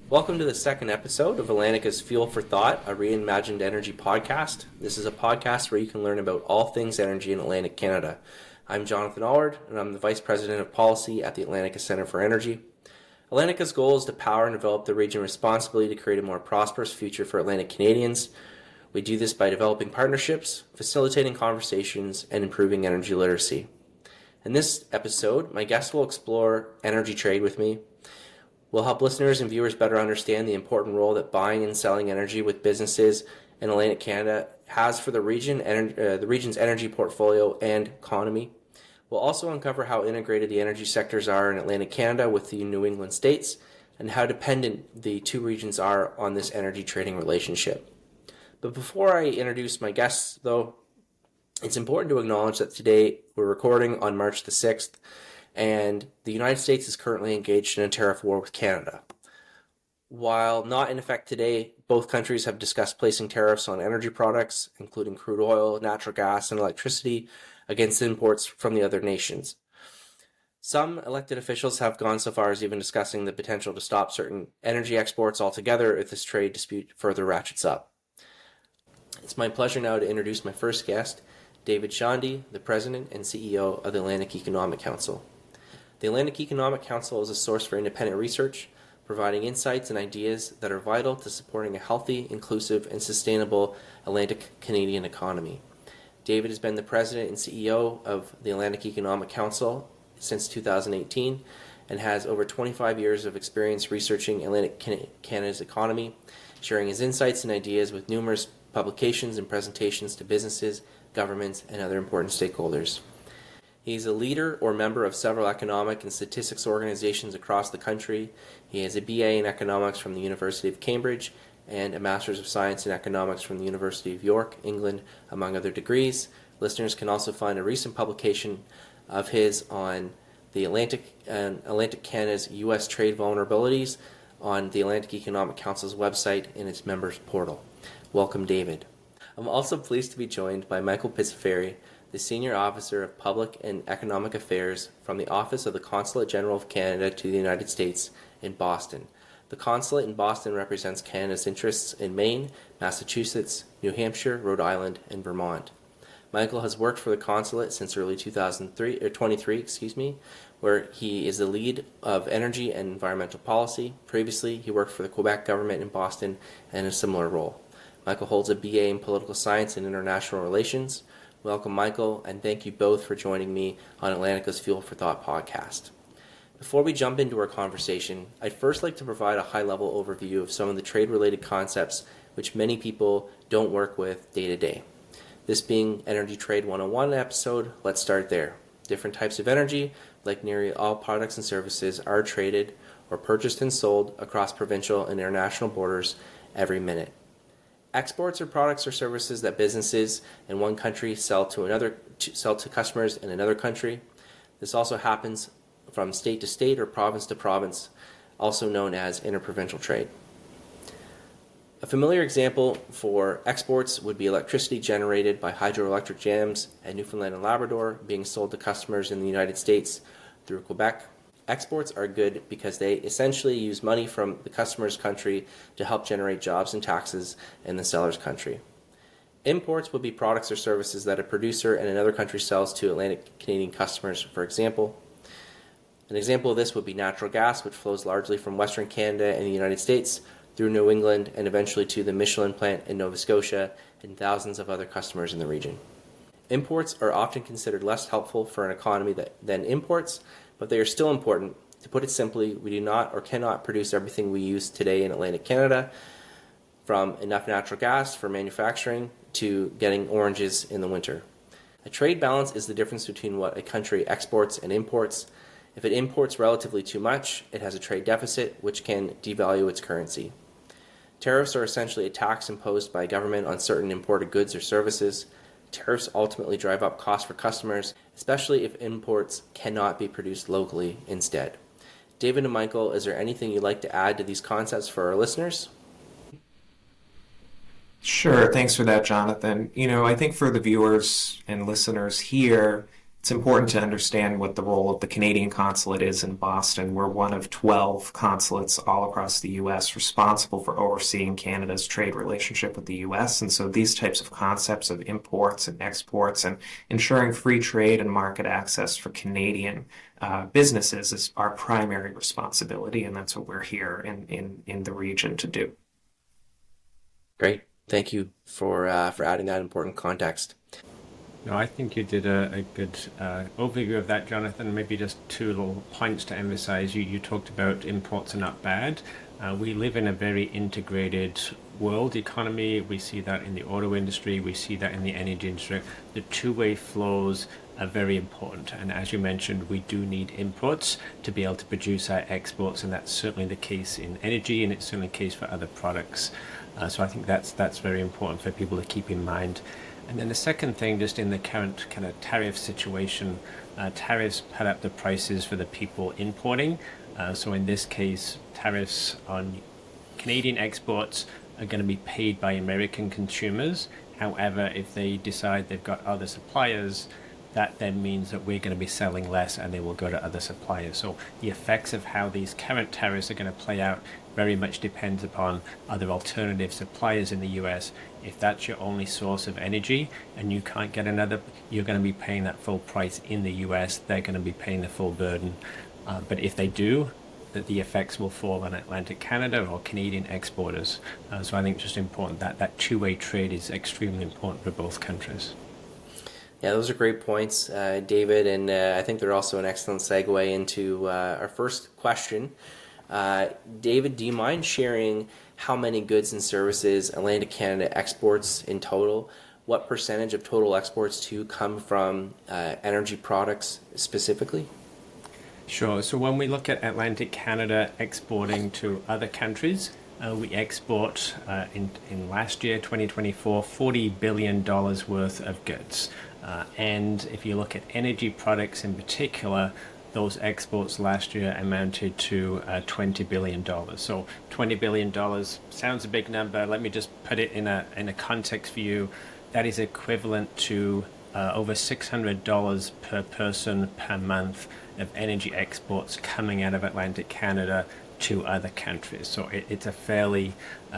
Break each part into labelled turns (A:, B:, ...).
A: Welcome to the second episode of Atlantica's Fuel for Thought, a reimagined energy podcast. This is a podcast where you can learn about all things energy in Atlantic Canada. I'm Jonathan Alward, and I'm the Vice President of Policy at the Atlantica Centre for Energy. Atlantica's goal is to power and develop the region responsibly to create a more prosperous future for Atlantic Canadians. We do this by developing partnerships, facilitating conversations, and improving energy literacy. In this episode, my guests will explore energy trade with me. We'll help listeners and viewers better understand the important role that buying and selling energy with businesses in Atlantic Canada has for the region's energy portfolio and economy. We'll also uncover how integrated the energy sectors are in Atlantic Canada with the New England states and how dependent the two regions are on this energy trading relationship. But before I introduce my guests, though, it's important to acknowledge that today we're recording on March the 6th, and the United States is currently engaged in a tariff war with Canada. While not in effect today, both countries have discussed placing tariffs on energy products, including crude oil, natural gas, and electricity, against imports from the other nations. Some elected officials have gone so far as even discussing the potential to stop certain energy exports altogether if this trade dispute further ratchets up. It's my pleasure now to introduce my first guest, David Chaundy, the President and CEO of the Atlantic Economic Council. The Atlantic Economic Council is a source for independent research, providing insights and ideas that are vital to supporting a healthy, inclusive, and sustainable Atlantic Canadian economy. David has been the President and CEO of the Atlantic Economic Council since 2018 and has over 25 years of experience researching Atlantic Canada's economy, sharing his insights and ideas with numerous publications and presentations to businesses, governments, and other important stakeholders. He is a leader or member of several economic and statistics organizations across the country. He has a BA in economics from the University of Cambridge and a Master's of Science in Economics from the University of York, England, among other degrees. Listeners can also find a recent publication of his on the Atlantic Canada's U.S. trade vulnerabilities on the Atlantic Economic Council's website in its members portal. Welcome, David. I'm also pleased to be joined by Michael Pisiferi, the Senior Officer of Public and Economic Affairs from the Office of the Consulate General of Canada to the United States in Boston. The Consulate in Boston represents Canada's interests in Maine, Massachusetts, New Hampshire, Rhode Island, and Vermont. Michael has worked for the Consulate since early 2023, where he is the lead of energy and environmental policy. Previously, he worked for the Quebec government in Boston in a similar role. Michael holds a BA in Political Science and International Relations. Welcome, Michael, and thank you both for joining me on Atlantica's Fuel for Thought podcast. Before we jump into our conversation, I'd first like to provide a high-level overview of some of the trade-related concepts which many people don't work with day to day. This being Energy Trade 101 episode, let's start there. Different types of energy, like nearly all products and services, are traded or purchased and sold across provincial and international borders every minute. Exports are products or services that businesses in one country sell to customers in another country. This also happens from state to state or province to province, also known as interprovincial trade. A familiar example for exports would be electricity generated by hydroelectric dams at Newfoundland and Labrador being sold to customers in the United States through Quebec. Exports are good because they essentially use money from the customer's country to help generate jobs and taxes in the seller's country. Imports would be products or services that a producer in another country sells to Atlantic Canadian customers, for example. An example of this would be natural gas, which flows largely from Western Canada and the United States through New England and eventually to the Michelin plant in Nova Scotia and thousands of other customers in the region. Imports are often considered less helpful for an economy than imports, but they are still important. To put it simply, we do not or cannot produce everything we use today in Atlantic Canada, from enough natural gas for manufacturing to getting oranges in the winter. A trade balance is the difference between what a country exports and imports. If it imports relatively too much, it has a trade deficit, which can devalue its currency. Tariffs are essentially a tax imposed by a government on certain imported goods or services. Tariffs ultimately drive up costs for customers, especially if imports cannot be produced locally instead. David and Michael, is there anything you'd like to add to these concepts for our listeners?
B: Sure, thanks for that, Jonathan. I think for the viewers and listeners here, it's It's important to understand what the role of the Canadian consulate is in Boston. We're one of 12 consulates all across the U.S. responsible for overseeing Canada's trade relationship with the U.S. And so these types of concepts of imports and exports and ensuring free trade and market access for Canadian businesses is our primary responsibility, and that's what we're here in the region to do.
A: Great. Thank you for adding that important context.
C: No, I think you did a good overview of that, Jonathan. Maybe just two little points to emphasize. You talked about imports are not bad. We live in a very integrated world economy. We see that in the auto industry. We see that in the energy industry. The two-way flows are very important. And as you mentioned, we do need imports to be able to produce our exports. And that's certainly the case in energy, and it's certainly the case for other products. So I think that's very important for people to keep in mind. And then the second thing, just in the current kind of tariff situation, tariffs put up the prices for the people importing. So in this case, tariffs on Canadian exports are going to be paid by American consumers. However, if they decide they've got other suppliers, that then means that we're going to be selling less and they will go to other suppliers. So the effects of how these current tariffs are going to play out very much depends upon other alternative suppliers in the US. If that's your only source of energy and you can't get another, you're going to be paying that full price in the US. They're going to be paying the full burden. But if they do, that the effects will fall on Atlantic Canada or Canadian exporters. So I think it's just important that two-way trade is extremely important for both countries.
A: Yeah, those are great points, David, and I think they're also an excellent segue into our first question. David, do you mind sharing how many goods and services Atlantic Canada exports in total? What percentage of total exports to come from energy products specifically?
C: Sure. So when we look at Atlantic Canada exporting to other countries, we export in last year, 2024, $40 billion worth of goods. And if you look at energy products in particular, those exports last year amounted to $20 billion. So $20 billion sounds a big number. Let me just put it in a context for you. That is equivalent to over $600 per person per month of energy exports coming out of Atlantic Canada to other countries. So it's a fairly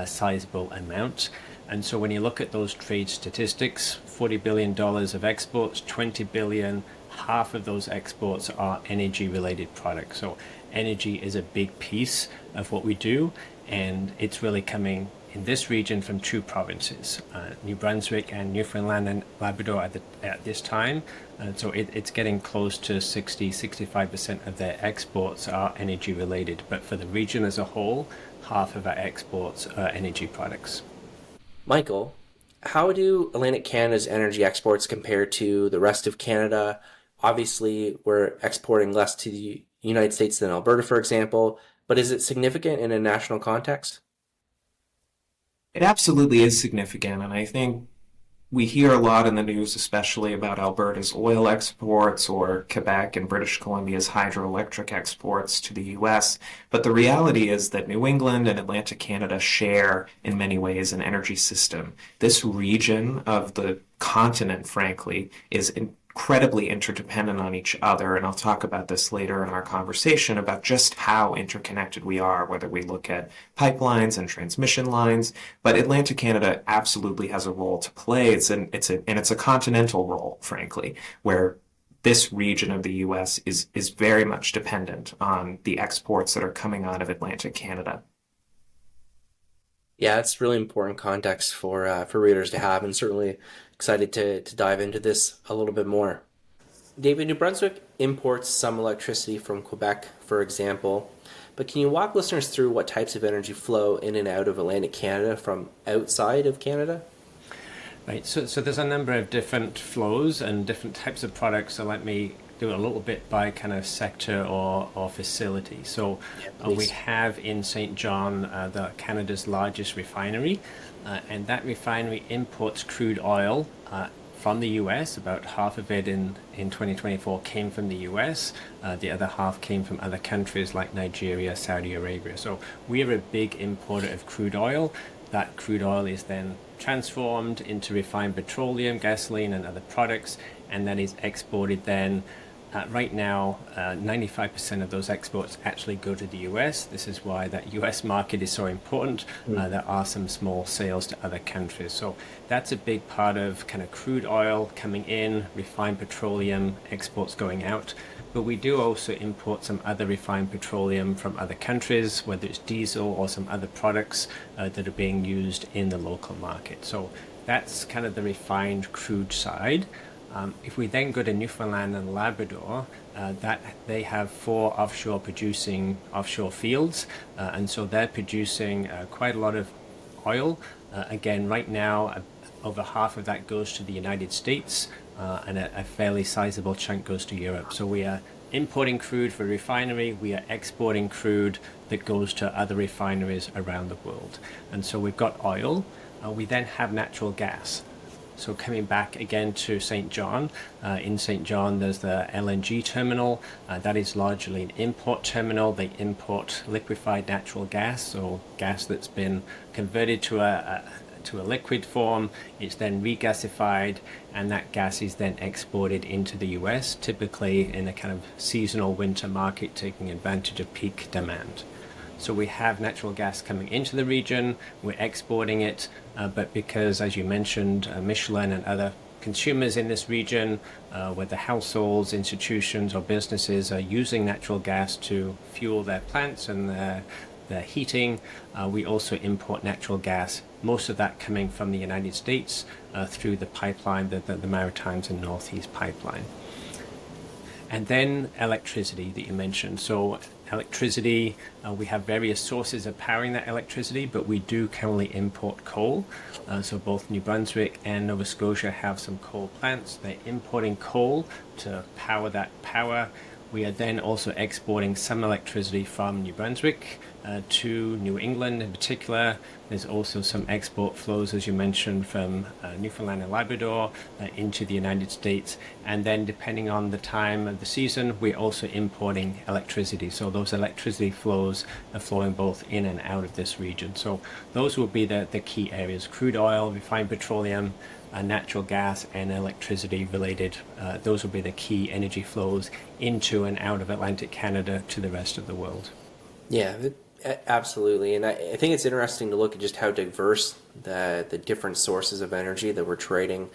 C: sizable amount. And so when you look at those trade statistics, $40 billion of exports, $20 billion, half of those exports are energy related products. So energy is a big piece of what we do, and it's really coming in this region from two provinces, New Brunswick and Newfoundland and Labrador at this time. And so it's getting close to 65% of their exports are energy related. But for the region as a whole, half of our exports are energy products.
A: Michael, how do Atlantic Canada's energy exports compare to the rest of Canada? Obviously, we're exporting less to the United States than Alberta, for example, but is it significant in a national context?
B: It absolutely is significant, and I think we hear a lot in the news, especially about Alberta's oil exports or Quebec and British Columbia's hydroelectric exports to the U.S. But the reality is that New England and Atlantic Canada share, in many ways, an energy system. This region of the continent, frankly, is incredibly interdependent on each other, and I'll talk about this later in our conversation about just how interconnected we are, whether we look at pipelines and transmission lines. But Atlantic Canada absolutely has a role to play. It's a continental role, frankly, where this region of the U.S. is very much dependent on the exports that are coming out of Atlantic Canada.
A: Yeah, it's really important context for readers to have, and certainly excited to dive into this a little bit more. David, New Brunswick imports some electricity from Quebec, for example, but can you walk listeners through what types of energy flow in and out of Atlantic Canada from outside of Canada?
C: Right, so there's a number of different flows and different types of products, so let me do a little bit by kind of sector or facility. So we have in St. John Canada's largest refinery, and that refinery imports crude oil from the US. About half of it in 2024 came from the US. The other half came from other countries like Nigeria, Saudi Arabia. So we are a big importer of crude oil. That crude oil is then transformed into refined petroleum, gasoline, and other products, and that is exported then. Right now, 95% of those exports actually go to the US. This is why that US market is so important. There are some small sales to other countries. So that's a big part of kind of crude oil coming in, refined petroleum, exports going out. But we do also import some other refined petroleum from other countries, whether it's diesel or some other products that are being used in the local market. So that's kind of the refined crude side. If we then go to Newfoundland and Labrador, that they have 4 offshore fields, and so they're producing quite a lot of oil. Again, right now, over half of that goes to the United States, and a fairly sizable chunk goes to Europe. So we are importing crude for refinery, we are exporting crude that goes to other refineries around the world. And so we've got oil, we then have natural gas. So coming back again to St. John, in St. John there's the LNG terminal. That is largely an import terminal. They import liquefied natural gas, so gas that's been converted to a liquid form. It's then regasified, and that gas is then exported into the US, typically in a kind of seasonal winter market, taking advantage of peak demand. So we have natural gas coming into the region, we're exporting it, but because, as you mentioned, Michelin and other consumers in this region, whether households, institutions or businesses are using natural gas to fuel their plants and their heating, we also import natural gas, most of that coming from the United States through the pipeline, the Maritimes and Northeast pipeline. And then electricity that you mentioned. So electricity, we have various sources of powering that electricity, but we do currently import coal. So both New Brunswick and Nova Scotia have some coal plants. They're importing coal to power that power. We are then also exporting some electricity from New Brunswick to New England in particular. There's also some export flows, as you mentioned, from Newfoundland and Labrador into the United States. And then depending on the time of the season, we're also importing electricity. So those electricity flows are flowing both in and out of this region. So those will be the key areas: crude oil, refined petroleum, natural gas and electricity related. Those will be the key energy flows into and out of Atlantic Canada to the rest of the world.
A: Yeah, absolutely. And I think it's interesting to look at just how diverse the different sources of energy that we're trading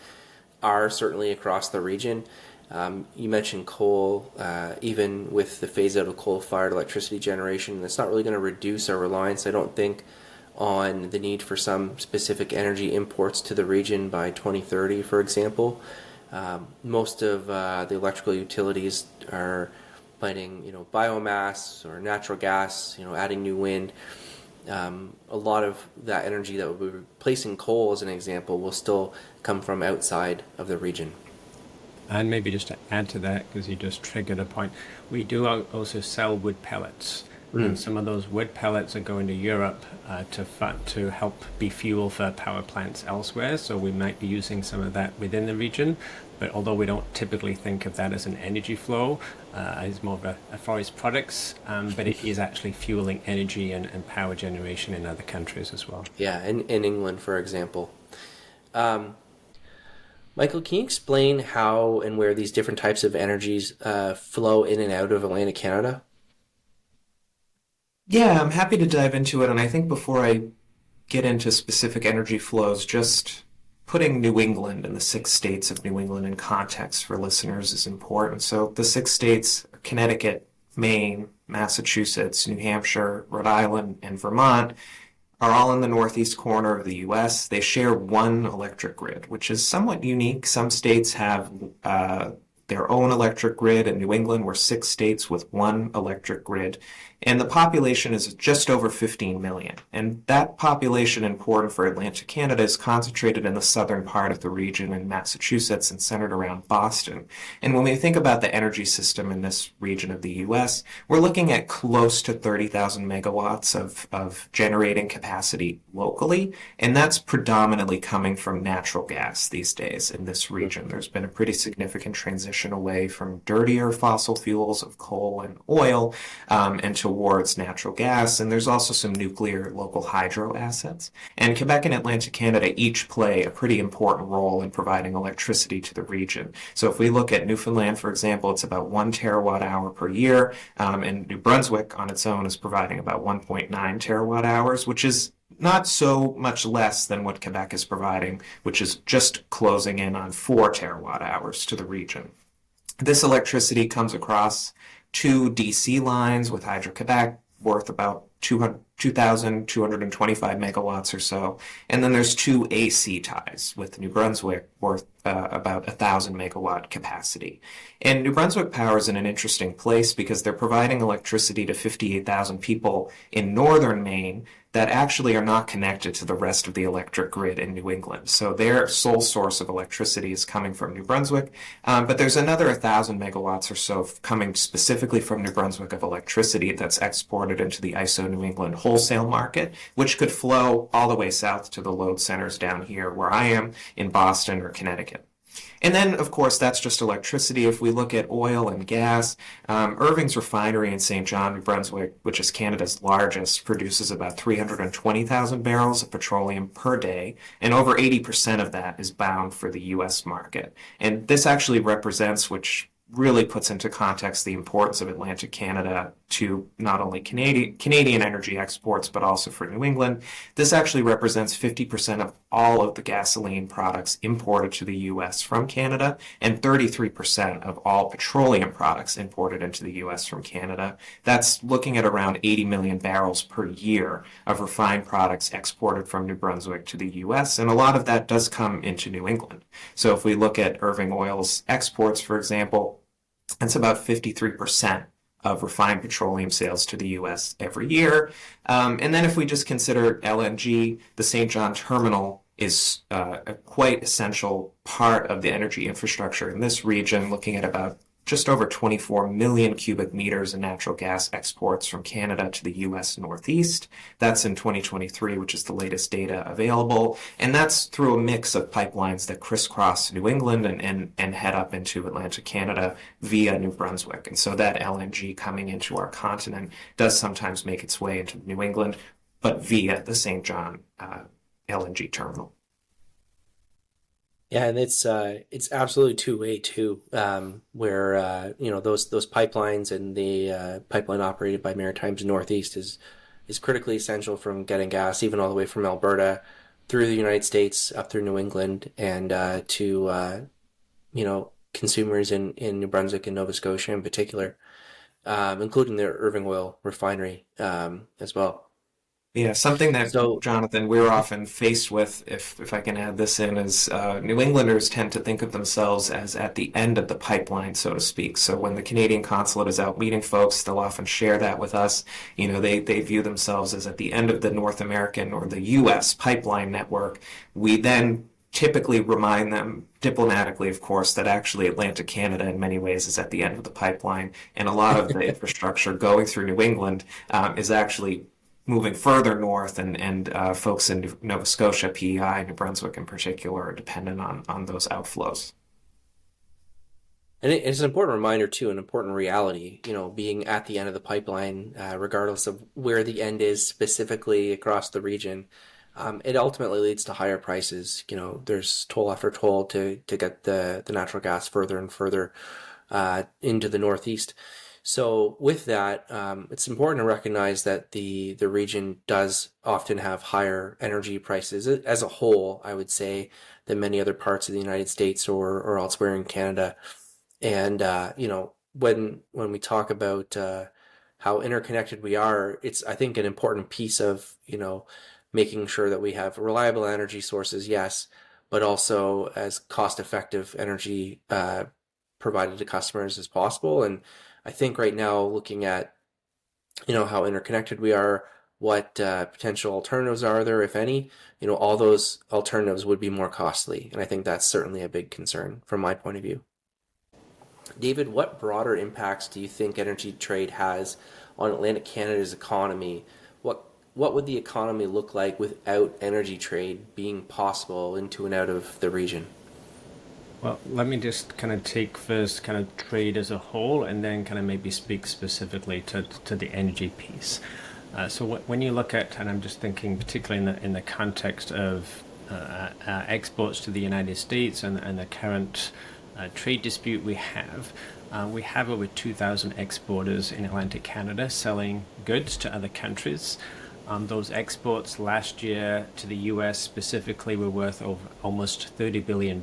A: are, certainly across the region. You mentioned coal. Even with the phase out of coal-fired electricity generation, that's not really going to reduce our reliance, I don't think, on the need for some specific energy imports to the region by 2030, for example. Most of the electrical utilities are planting, biomass or natural gas, adding new wind. A lot of that energy that will be replacing coal, as an example, will still come from outside of the region.
C: And maybe just to add to that, because you just triggered a point, we do also sell wood pellets. And some of those wood pellets are going to Europe to help be fuel for power plants elsewhere. So we might be using some of that within the region. But although we don't typically think of that as an energy flow, it's more of a forest products, but it is actually fueling energy and power generation in other countries as well.
A: Yeah, in England, for example. Michael, can you explain how and where these different types of energies flow in and out of Atlantic Canada?
B: Yeah, I'm happy to dive into it. And I think before I get into specific energy flows, just putting New England and the 6 states of New England in context for listeners is important. So the 6 states are Connecticut, Maine, Massachusetts, New Hampshire, Rhode Island, and Vermont are all in the northeast corner of the U.S. They share one electric grid, which is somewhat unique. Some states have their own electric grid. In New England, we're 6 states with one electric grid. And the population is just over 15 million. And that population, important for Atlantic Canada, is concentrated in the southern part of the region in Massachusetts and centered around Boston. And when we think about the energy system in this region of the U.S., we're looking at close to 30,000 megawatts of generating capacity locally. And that's predominantly coming from natural gas these days in this region. There's been a pretty significant transition transition away from dirtier fossil fuels of coal and oil and towards natural gas. And there's also some nuclear local hydro assets. And Quebec and Atlantic Canada each play a pretty important role in providing electricity to the region. So if we look at Newfoundland, for example, it's about 1 terawatt hour per year, and New Brunswick on its own is providing about 1.9 terawatt hours, which is not so much less than what Quebec is providing, which is just closing in on 4 terawatt hours to the region. This electricity comes across 2 DC lines with Hydro-Quebec worth about 2,225 megawatts or so. And then there's 2 AC ties with New Brunswick worth about 1,000 megawatt capacity. And New Brunswick Power is in an interesting place because they're providing electricity to 58,000 people in northern Maine that actually are not connected to the rest of the electric grid in New England. So their sole source of electricity is coming from New Brunswick, but there's another 1,000 megawatts or so coming specifically from New Brunswick of electricity that's exported into the ISO New England wholesale market, which could flow all the way south to the load centers down here where I am in Boston or Connecticut. And then, of course, that's just electricity. If we look at oil and gas, Irving's refinery in St. John, New Brunswick, which is Canada's largest, produces about 320,000 barrels of petroleum per day, and over 80% of that is bound for the U.S. market. And this actually represents, which really puts into context the importance of Atlantic Canada to not only Canadian energy exports, but also for New England. This actually represents 50% of all of the gasoline products imported to the U.S. from Canada and 33% of all petroleum products imported into the U.S. from Canada. That's looking at around 80 million barrels per year of refined products exported from New Brunswick to the U.S., and a lot of that does come into New England. So if we look at Irving Oil's exports, for example, it's about 53% of refined petroleum sales to the U.S. every year. And then if we just consider LNG, the St. John terminal is a quite essential part of the energy infrastructure in this region, looking at about just over 24 million cubic meters of natural gas exports from Canada to the U.S. Northeast. That's in 2023, which is the latest data available. And that's through a mix of pipelines that crisscross New England and head up into Atlantic Canada via New Brunswick. And so that LNG coming into our continent does sometimes make its way into New England, but via the St. John LNG terminal.
A: Yeah, and it's absolutely two-way too, where those pipelines and the pipeline operated by Maritimes Northeast is critically essential from getting gas even all the way from Alberta through the United States up through New England and to consumers in New Brunswick and Nova Scotia in particular, including the Irving Oil refinery as well.
B: Yeah, something that,
A: So
B: Jonathan, we're often faced with, if I can add this in, is New Englanders tend to think of themselves as at the end of the pipeline, so to speak. So when the Canadian consulate is out meeting folks, they'll often share that with us. You know, they view themselves as at the end of the North American or the U.S. pipeline network. We then typically remind them, diplomatically, of course, that actually Atlantic Canada in many ways is at the end of the pipeline, and a lot of the infrastructure going through New England is actually moving further north, and folks in Nova Scotia, PEI, New Brunswick in particular, are dependent on those outflows.
A: And it's an important reminder too, an important reality, being at the end of the pipeline, regardless of where the end is specifically across the region, it ultimately leads to higher prices. There's toll after toll to get the natural gas further and further into the Northeast. So with that, it's important to recognize that the region does often have higher energy prices as a whole, I would say, than many other parts of the United States or elsewhere in Canada. And when we talk about how interconnected we are, it's, I think, an important piece of making sure that we have reliable energy sources, yes, but also as cost-effective energy provided to customers as possible. And I think right now, looking at how interconnected we are, what potential alternatives are there, if any, all those alternatives would be more costly, and I think that's certainly a big concern from my point of view. David, what broader impacts do you think energy trade has on Atlantic Canada's economy? What would the economy look like without energy trade being possible into and out of the region?
C: Well, let me just kind of take first kind of trade as a whole and then kind of maybe speak specifically to the energy piece. So when you look at, and I'm just thinking particularly in the context of exports to the United States and the current trade dispute we have over 2,000 exporters in Atlantic Canada selling goods to other countries. Those exports last year to the US specifically were worth over almost $30 billion.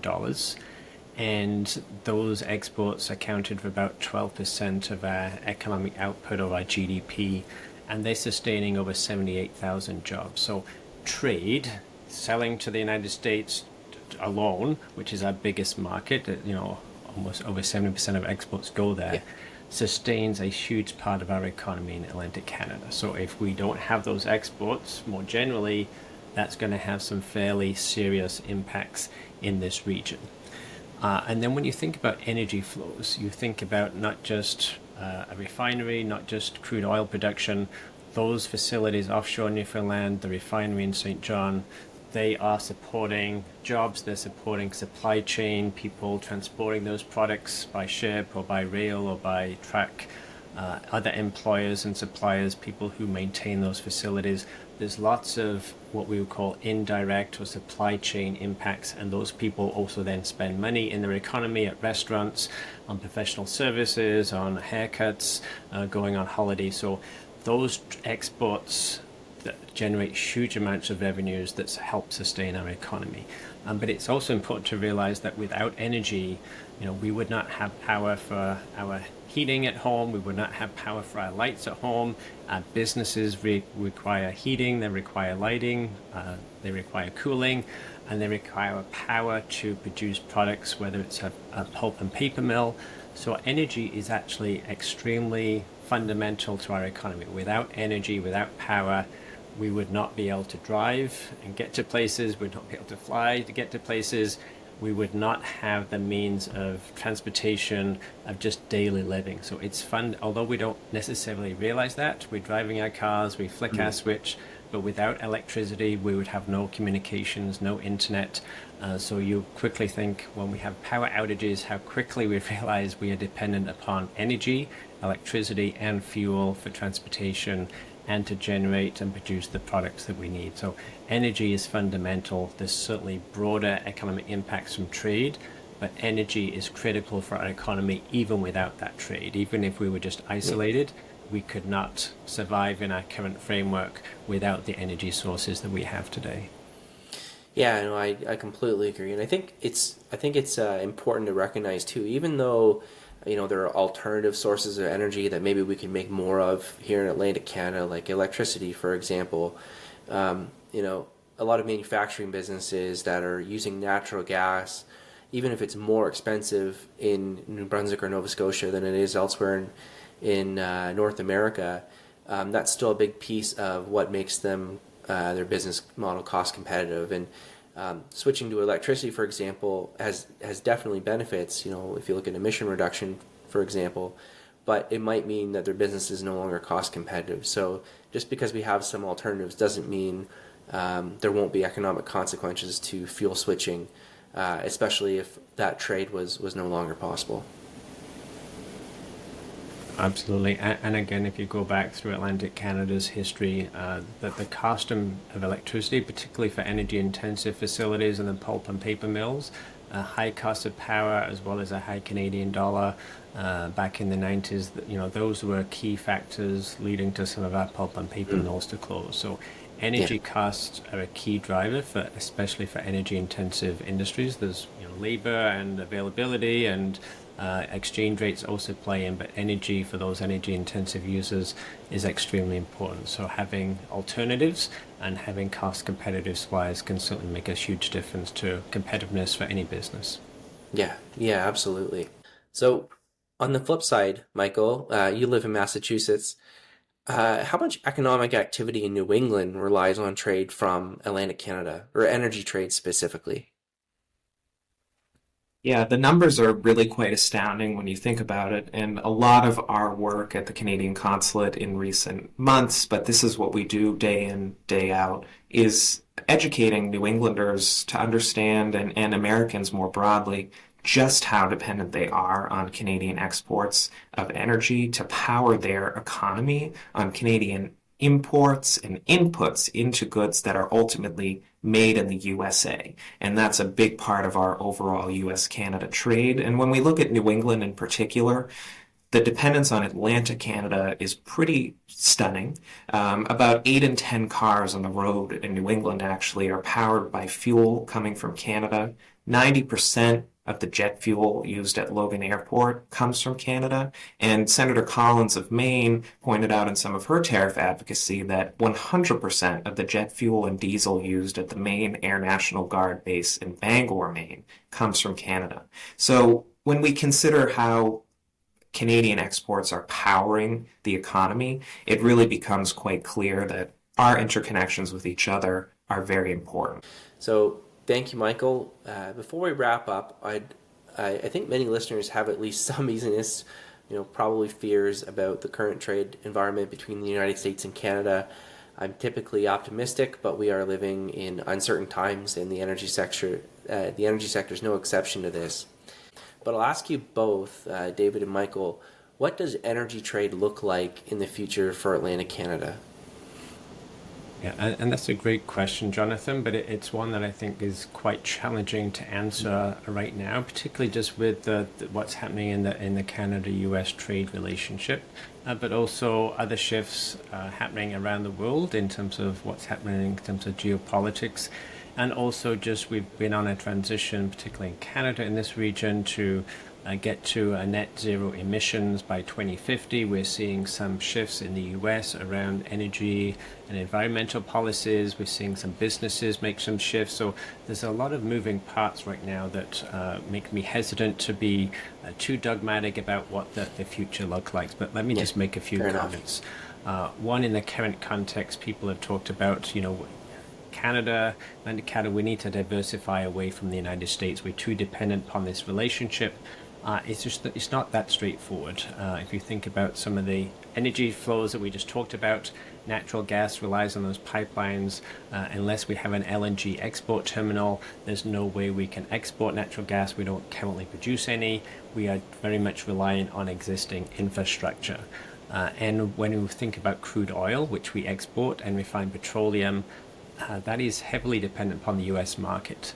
C: And those exports accounted for about 12% of our economic output of our GDP, and they're sustaining over 78,000 jobs. So trade, selling to the United States alone, which is our biggest market, almost over 70% of exports go there, yeah, sustains a huge part of our economy in Atlantic Canada. So if we don't have those exports, more generally, that's going to have some fairly serious impacts in this region. And then when you think about energy flows, you think about not just a refinery, not just crude oil production. Those facilities offshore Newfoundland, the refinery in St. John, they are supporting jobs, they're supporting supply chain, people transporting those products by ship or by rail or by truck, other employers and suppliers, people who maintain those facilities. There's lots of what we would call indirect or supply chain impacts, and those people also then spend money in their economy at restaurants, on professional services, on haircuts, going on holiday. So those exports that generate huge amounts of revenues that help sustain our economy. But it's also important to realize that without energy, we would not have power for our heating at home, we would not have power for our lights at home. Our businesses require heating, they require lighting, they require cooling, and they require power to produce products, whether it's a pulp and paper mill. So energy is actually extremely fundamental to our economy. Without energy, without power, we would not be able to drive and get to places, we would not be able to fly to get to places, we would not have the means of transportation, of just daily living. So it's fun, although we don't necessarily realize that, we're driving our cars, we flick our switch, but without electricity, we would have no communications, no internet. So you quickly think when we have power outages, how quickly we realize we are dependent upon energy, electricity, and fuel for transportation and to generate and produce the products that we need. So energy is fundamental. There's certainly broader economic impacts from trade, but energy is critical for our economy even without that trade. Even if we were just isolated, we could not survive in our current framework without the energy sources that we have today.
A: Yeah, no, I completely agree, and I think it's important to recognize too, even though there are alternative sources of energy that maybe we can make more of here in Atlantic Canada, like electricity, for example. A lot of manufacturing businesses that are using natural gas, even if it's more expensive in New Brunswick or Nova Scotia than it is elsewhere in North America, that's still a big piece of what makes them their business model cost competitive. And switching to electricity, for example, has definitely benefits. If you look at emission reduction, for example, but it might mean that their business is no longer cost competitive. So just because we have some alternatives doesn't mean there won't be economic consequences to fuel switching, especially if that trade was no longer possible.
C: Absolutely. And again, if you go back through Atlantic Canada's history, that the cost of electricity, particularly for energy-intensive facilities and the pulp and paper mills, a high cost of power as well as a high Canadian dollar back in the 90s, those were key factors leading to some of our pulp and paper mills to close. So energy costs are a key driver, especially for energy-intensive industries. There's labor and availability and exchange rates also play in, but energy for those energy intensive users is extremely important. So having alternatives and having cost competitive supplies can certainly make a huge difference to competitiveness for any business.
A: Yeah, absolutely. So on the flip side, Michael, you live in Massachusetts. How much economic activity in New England relies on trade from Atlantic Canada, or energy trade specifically?
B: Yeah, the numbers are really quite astounding when you think about it. And a lot of our work at the Canadian Consulate in recent months, but this is what we do day in, day out, is educating New Englanders to understand, and Americans more broadly, just how dependent they are on Canadian exports of energy to power their economy, on Canadian imports and inputs into goods that are ultimately made in the USA. And that's a big part of our overall US-Canada trade. And when we look at New England in particular, the dependence on Atlantic Canada is pretty stunning. About 8 in 10 cars on the road in New England actually are powered by fuel coming from Canada. 90% of the jet fuel used at Logan Airport comes from Canada. And Senator Collins of Maine pointed out in some of her tariff advocacy that 100% of the jet fuel and diesel used at the Maine Air National Guard base in Bangor, Maine, comes from Canada. So when we consider how Canadian exports are powering the economy, it really becomes quite clear that our interconnections with each other are very important.
A: So thank you, Michael. Before we wrap up, I think many listeners have at least some easiness, probably fears about the current trade environment between the United States and Canada. I'm typically optimistic, but we are living in uncertain times, and the energy sector is no exception to this. But I'll ask you both, David and Michael, what does energy trade look like in the future for Atlantic Canada?
C: Yeah, and that's a great question, Jonathan, but it's one that I think is quite challenging to answer right now, particularly just with what's happening in the Canada-US trade relationship, but also other shifts happening around the world in terms of what's happening in terms of geopolitics. And also just we've been on a transition, particularly in Canada in this region, to get to a net zero emissions by 2050. We're seeing some shifts in the US around energy and environmental policies. We're seeing some businesses make some shifts. So there's a lot of moving parts right now that make me hesitant to be too dogmatic about what the future looks like. But let me just make a few comments. One, in the current context, people have talked about, Canada, we need to diversify away from the United States. We're too dependent upon this relationship. It's not that straightforward. If you think about some of the energy flows that we just talked about, natural gas relies on those pipelines. Unless we have an LNG export terminal, there's no way we can export natural gas. We don't currently produce any. We are very much reliant on existing infrastructure. And when we think about crude oil, which we export, and refined petroleum, that is heavily dependent upon the US market.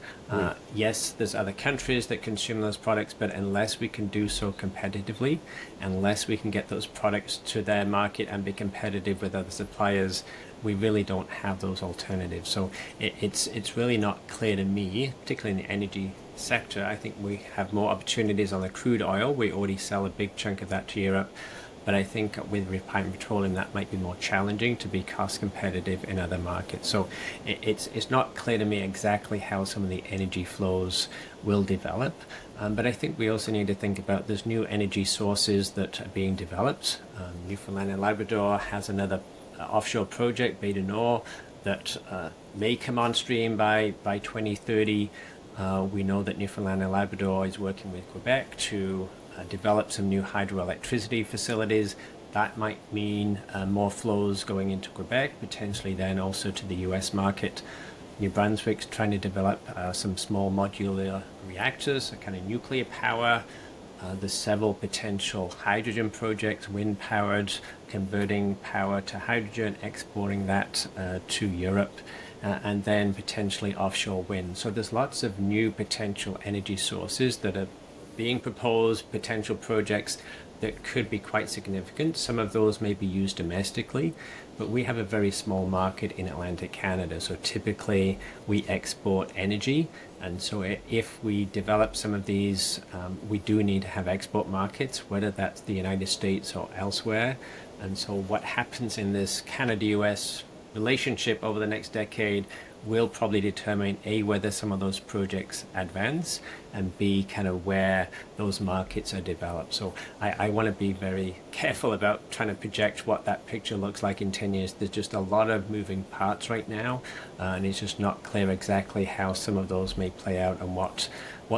C: Yes, there's other countries that consume those products, but unless we can do so competitively, unless we can get those products to their market and be competitive with other suppliers, we really don't have those alternatives. So it's really not clear to me, particularly in the energy sector. I think we have more opportunities on the crude oil. We already sell a big chunk of that to Europe. But I think with refined petroleum, that might be more challenging to be cost competitive in other markets. So it's not clear to me exactly how some of the energy flows will develop. But I think we also need to think about there's new energy sources that are being developed. Newfoundland and Labrador has another offshore project, Bay du Nord, that may come on stream by 2030. We know that Newfoundland and Labrador is working with Quebec to develop some new hydroelectricity facilities. That might mean more flows going into Quebec, potentially then also to the US market. New Brunswick's trying to develop some small modular reactors, a kind of nuclear power. There's several potential hydrogen projects, wind powered, converting power to hydrogen, exporting that to Europe, and then potentially offshore wind. So there's lots of new potential energy sources that are being proposed, potential projects that could be quite significant. Some of those may be used domestically, but we have a very small market in Atlantic Canada. So typically we export energy. And so if we develop some of these, we do need to have export markets, whether that's the United States or elsewhere. And so what happens in this Canada-US relationship over the next decade will probably determine A, whether some of those projects advance, and B, kind of where those markets are developed. So I want to be very careful about trying to project what that picture looks like in 10 years. There's just a lot of moving parts right now, and it's just not clear exactly how some of those may play out and what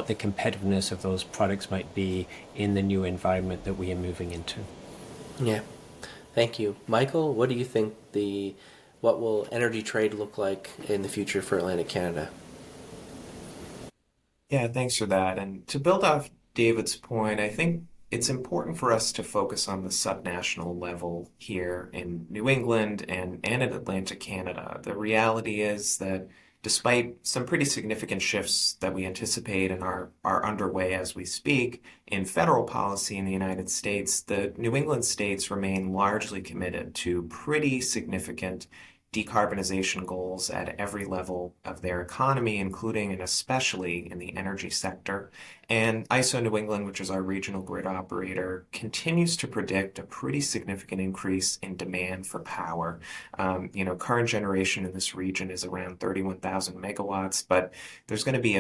C: the competitiveness of those products might be in the new environment that we are moving into.
A: Yeah, thank you. Michael, what do you think what will energy trade look like in the future for Atlantic Canada?
B: Yeah, thanks for that. And to build off David's point, I think it's important for us to focus on the subnational level here in New England and in Atlantic Canada. The reality is that despite some pretty significant shifts that we anticipate and are underway as we speak in federal policy in the United States, the New England states remain largely committed to pretty significant decarbonization goals at every level of their economy, including and especially in the energy sector. And ISO New England, which is our regional grid operator, continues to predict a pretty significant increase in demand for power. Current generation in this region is around 31,000 megawatts, but there's going to be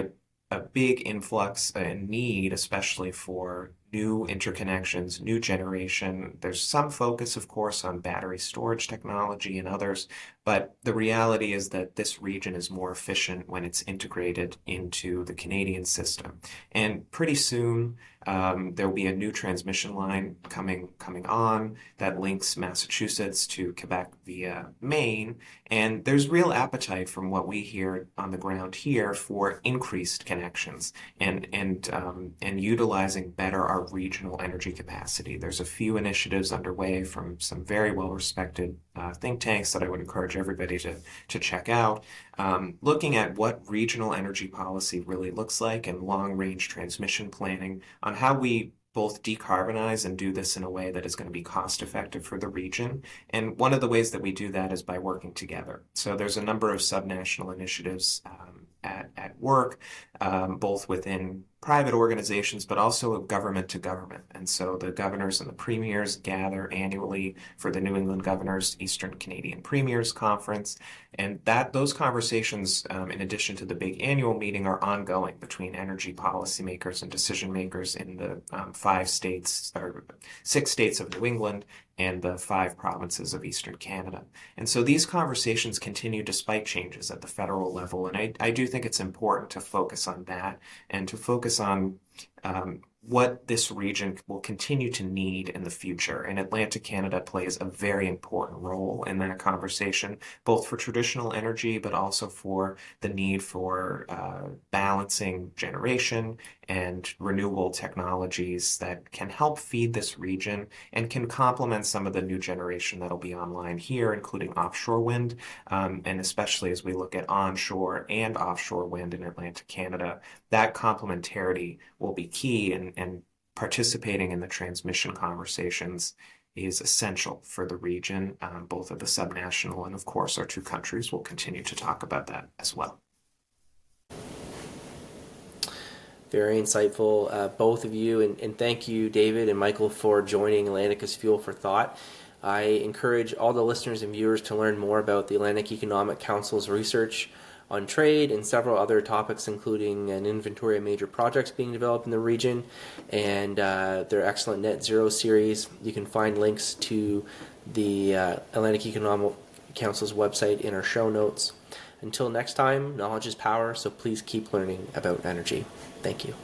B: a big influx and need, especially for new interconnections, new generation. There's some focus, of course, on battery storage technology and others, but the reality is that this region is more efficient when it's integrated into the Canadian system. And pretty soon, there will be a new transmission line coming on that links Massachusetts to Quebec via Maine. And there's real appetite from what we hear on the ground here for increased connections and utilizing better our regional energy capacity. There's a few initiatives underway from some very well-respected think tanks that I would encourage everybody to check out, looking at what regional energy policy really looks like and long-range transmission planning on how we both decarbonize and do this in a way that is going to be cost effective for the region. And one of the ways that we do that is by working together. So there's a number of subnational initiatives at work, both within private organizations, but also government to government. And so the governors and the premiers gather annually for the New England Governors Eastern Canadian Premiers Conference. And those conversations, in addition to the big annual meeting, are ongoing between energy policymakers and decision makers in the 6 states of New England and the 5 provinces of Eastern Canada. And so these conversations continue despite changes at the federal level. And I do think it's important to focus on that and to focus on what this region will continue to need in the future. And Atlantic Canada plays a very important role in that conversation, both for traditional energy, but also for the need for balancing generation and renewable technologies that can help feed this region and can complement some of the new generation that'll be online here, including offshore wind, and especially as we look at onshore and offshore wind in Atlantic Canada, that complementarity will be key, and participating in the transmission conversations is essential for the region, both at the subnational and, of course, our 2 countries will continue to talk about that as well.
A: Very insightful, both of you, and thank you, David and Michael, for joining Atlantica's Fuel for Thought. I encourage all the listeners and viewers to learn more about the Atlantic Economic Council's research on trade and several other topics, including an inventory of major projects being developed in the region and their excellent Net Zero series. You can find links to the Atlantic Economic Council's website in our show notes. Until next time, knowledge is power, so please keep learning about energy. Thank you.